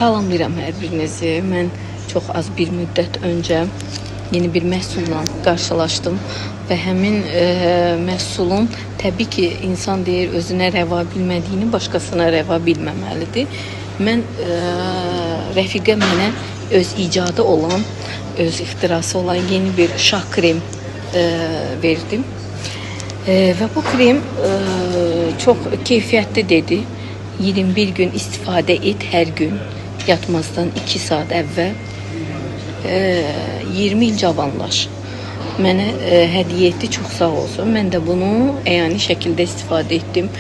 Salamlayıram hər birinizi. Mən çox az bir müddət öncə yeni bir məhsulla qarşılaşdım və həmin məhsulun təbii ki, insan deyir özünə rəva bilmədiyini başqasına rəva bilməməlidir. Mən rəfiqə mənə öz icadı olan, öz ixtirası olan yeni bir şah krem verdim. Və bu krem çox keyfiyyətli dedi. 21 gün istifadə et hər gün. Yatmazdan 2 saat əvvəl 20 il cavanlaş. Mənə hədiyyə etdi, çox sağ olsun. Mən də bunu əyani şəkildə istifadə etdim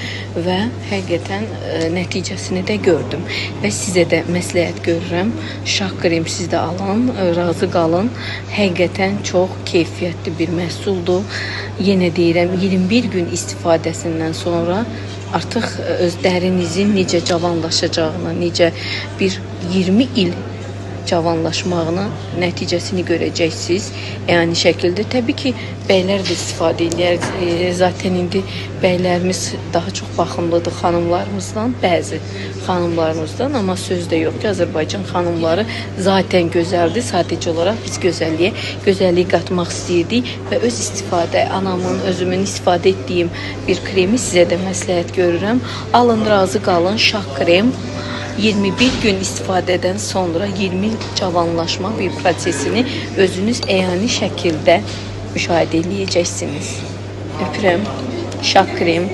və həqiqətən nəticəsini də gördüm. Və sizə də məsləhət görürəm. Şah krem siz də alın, razı qalın. Həqiqətən çox keyfiyyətli bir məhsuldur. Yenə deyirəm, 21 gün istifadəsindən sonra artıq öz dərinizin necə cavanlaşacağını, necə bir 20 il cavanlaşmağını nəticəsini görəcəksiniz. Yəni şəkildə təbii ki, bəylər də istifadə edir. Zaten indi bəylərimiz daha çox baxımlıdır xanımlarımızdan, bəzi xanımlarımızdan, amma sözdə yox ki, Azərbaycan xanımları zaten gözəldir. Sadəcə olaraq biz gözəlliyi qatmaq istəyirdik və öz istifadə, anamın, özümün istifadə etdiyim bir kremi sizə də məsləhət görürəm. Alın, razı qalın, şah krem. 21 gün istifadədən sonra 20 il cavanlaşma bir prosesini özünüz əyani şəkildə müşahidə edəcəksiniz. Öpürəm. Şah krem.